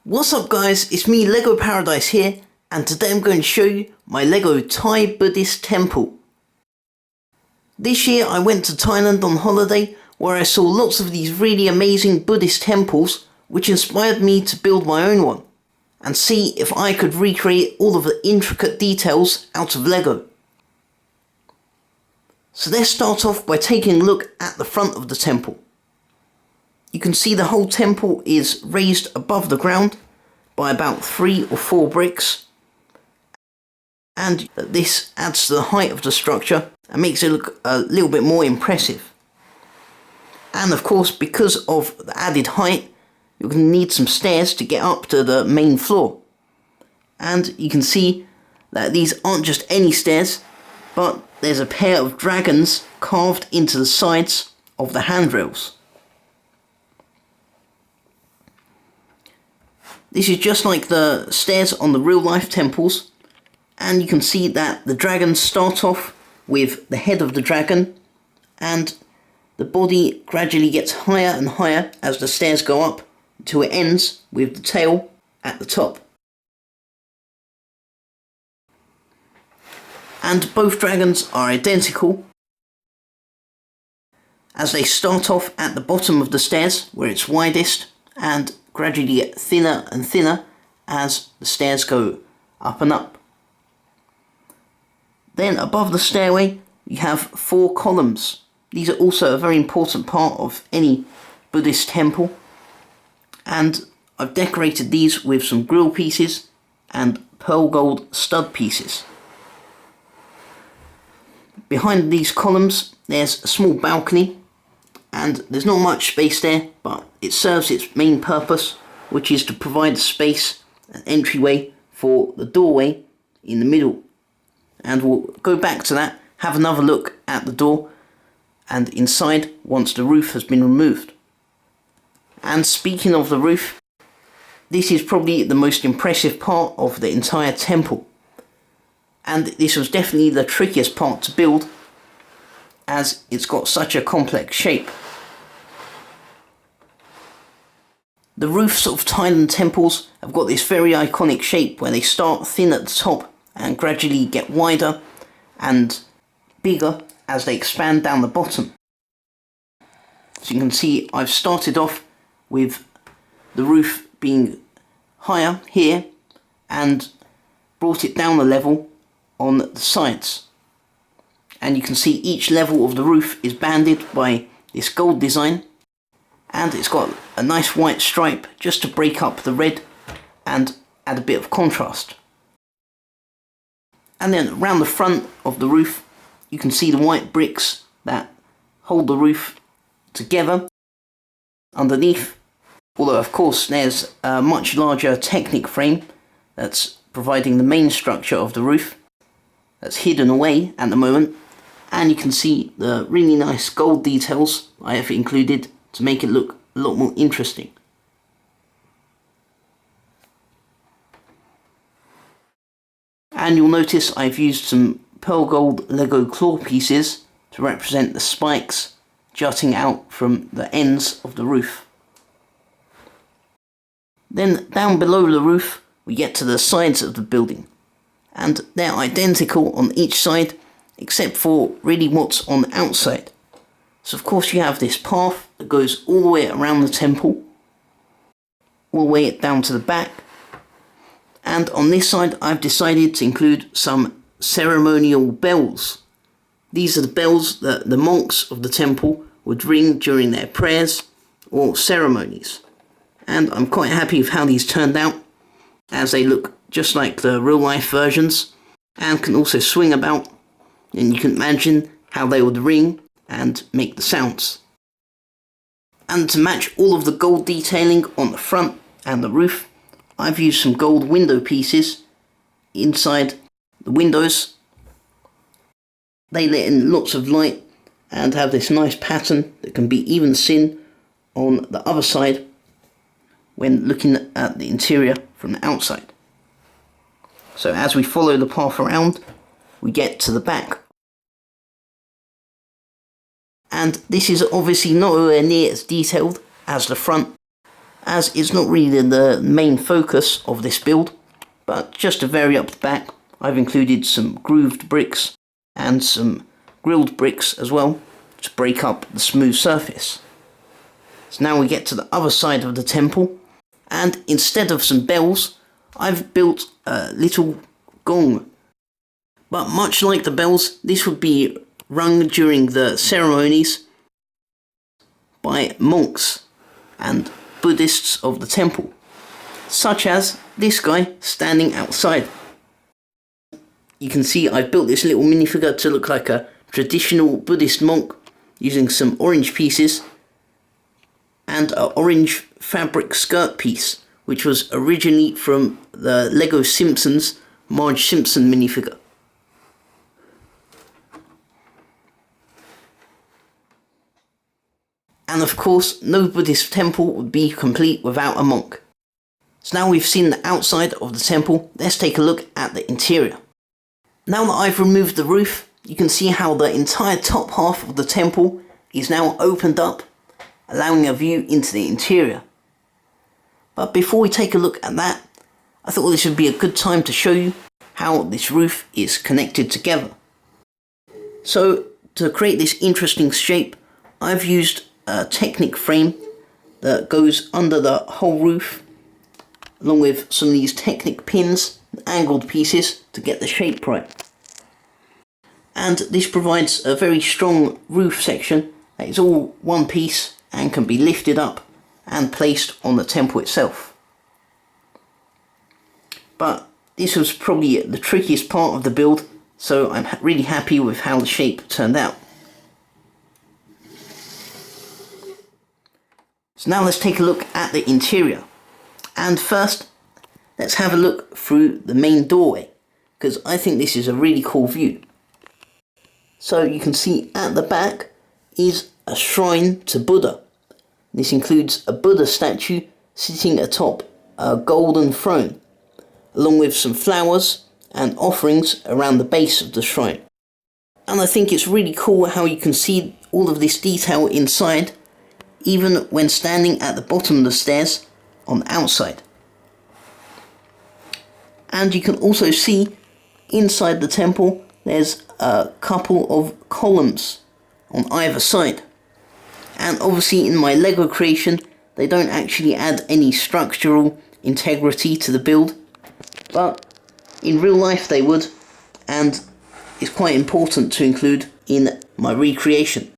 What's up guys, it's me Lego Paradise here, and today I'm going to show you my Lego Thai Buddhist temple. This year I went to Thailand on holiday where I saw lots of these really amazing Buddhist temples which inspired me to build my own one and see if I could recreate all of the intricate details out of Lego. So let's start off by taking a look at the front of the temple. You can see the whole temple is raised above the ground by about 3 or 4 bricks, and this adds to the height of the structure and makes it look a little bit more impressive. And of course, because of the added height, you're going to need some stairs to get up to the main floor. And you can see that these aren't just any stairs, but there's a pair of dragons carved into the sides of the handrails. This is just like the stairs on the real-life temples, and you can see that the dragons start off with the head of the dragon, and the body gradually gets higher and higher as the stairs go up until it ends with the tail at the top. And both dragons are identical, as they start off at the bottom of the stairs where it's widest and gradually get thinner and thinner as the stairs go up and up. Then above the stairway you have 4 columns. These are also a very important part of any Buddhist temple, and I've decorated these with some grill pieces and pearl gold stud pieces. Behind these columns there's a small balcony, and there's not much space there, but it serves its main purpose, which is to provide space, an entryway for the doorway in the middle. And we'll go back to that, have another look at the door and inside once the roof has been removed. And speaking of the roof, this is probably the most impressive part of the entire temple. And this was definitely the trickiest part to build, as it's got such a complex shape. The roofs of Thailand temples have got this very iconic shape where they start thin at the top and gradually get wider and bigger as they expand down the bottom. So you can see I've started off with the roof being higher here and brought it down a level on the sides. And you can see each level of the roof is banded by this gold design, and it's got a nice white stripe just to break up the red and add a bit of contrast. And then around the front of the roof you can see the white bricks that hold the roof together underneath, although of course there's a much larger Technic frame that's providing the main structure of the roof that's hidden away at the moment. And you can see the really nice gold details I have included to make it look a lot more interesting. And you'll notice I've used some pearl gold Lego claw pieces to represent the spikes jutting out from the ends of the roof. Then down below the roof we get to the sides of the building, and they're identical on each side except for really what's on the outside. So of course you have this path that goes all the way around the temple, all the way down to the back, and on this side I've decided to include some ceremonial bells. These are the bells that the monks of the temple would ring during their prayers or ceremonies, and I'm quite happy with how these turned out, as they look just like the real life versions and can also swing about, and you can imagine how they would ring and make the sounds. And to match all of the gold detailing on the front and the roof, I've used some gold window pieces inside the windows. They let in lots of light and have this nice pattern that can be even seen on the other side when looking at the interior from the outside. So as we follow the path around, we get to the back. And this is obviously nowhere near as detailed as the front, as it's not really the main focus of this build, but just to vary up the back, I've included some grooved bricks and some grilled bricks as well to break up the smooth surface. So now we get to the other side of the temple, and instead of some bells, I've built a little gong. But much like the bells, this would be rung during the ceremonies by monks and Buddhists of the temple, such as this guy standing outside. You can see I've built this little minifigure to look like a traditional Buddhist monk using some orange pieces and an orange fabric skirt piece, which was originally from the Lego Simpsons Marge Simpson minifigure. And of course, no Buddhist temple would be complete without a monk. So now we've seen the outside of the temple, let's take a look at the interior. Now that I've removed the roof, you can see how the entire top half of the temple is now opened up, allowing a view into the interior. But before we take a look at that, I thought this would be a good time to show you how this roof is connected together. So to create this interesting shape, I've used a Technic frame that goes under the whole roof, along with some of these Technic pins and angled pieces to get the shape right. And this provides a very strong roof section that is all one piece and can be lifted up and placed on the temple itself. But this was probably the trickiest part of the build, so I'm really happy with how the shape turned out. So now let's take a look at the interior. And first, let's have a look through the main doorway, because I think this is a really cool view. So you can see at the back is a shrine to Buddha. This includes a Buddha statue sitting atop a golden throne, along with some flowers and offerings around the base of the shrine. And I think it's really cool how you can see all of this detail inside, even when standing at the bottom of the stairs on the outside. And you can also see inside the temple there's a couple of columns on either side. And obviously in my Lego creation they don't actually add any structural integrity to the build, but in real life they would, and it's quite important to include in my recreation.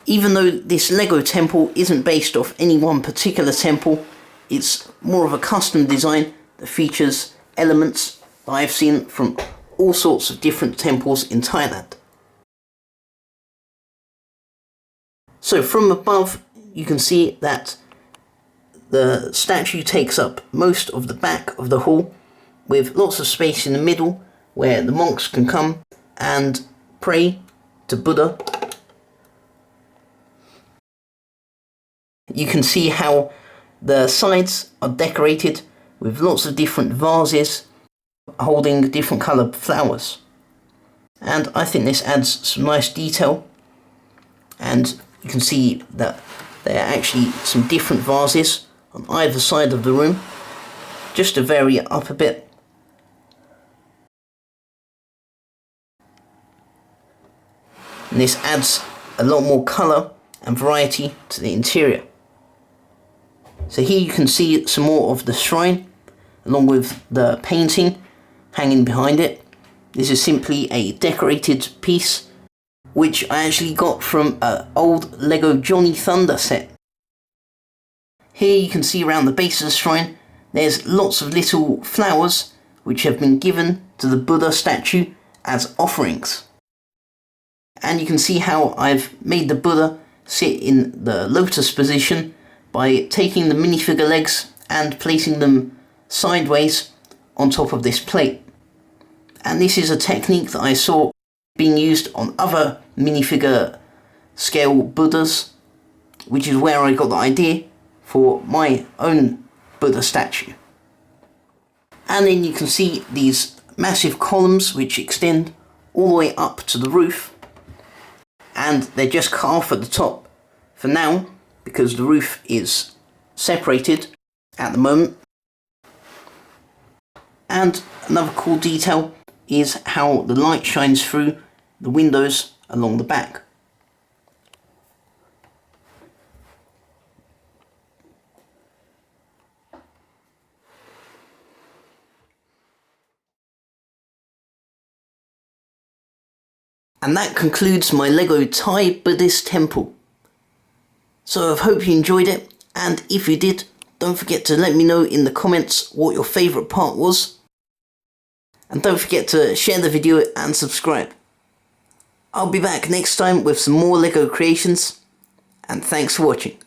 Even though this Lego temple isn't based off any one particular temple, it's more of a custom design that features elements that I've seen from all sorts of different temples in Thailand. So from above you can see that the statue takes up most of the back of the hall, with lots of space in the middle where the monks can come and pray to Buddha. You can see how the sides are decorated with lots of different vases holding different coloured flowers. And I think this adds some nice detail, and you can see that there are actually some different vases on either side of the room, just to vary it up a bit. And this adds a lot more colour and variety to the interior. So here you can see some more of the shrine, along with the painting hanging behind it. This is simply a decorated piece, which I actually got from an old Lego Johnny Thunder set. Here you can see around the base of the shrine, there's lots of little flowers which have been given to the Buddha statue as offerings. And you can see how I've made the Buddha sit in the lotus position by taking the minifigure legs and placing them sideways on top of this plate. And this is a technique that I saw being used on other minifigure scale Buddhas, which is where I got the idea for my own Buddha statue. And then you can see these massive columns which extend all the way up to the roof, and they're just cut off at the top for now because the roof is separated at the moment. And another cool detail is how the light shines through the windows along the back. And that concludes my Lego Thai Buddhist temple. So I hope you enjoyed it, and if you did, don't forget to let me know in the comments what your favourite part was. And don't forget to share the video and subscribe. I'll be back next time with some more Lego creations, and thanks for watching.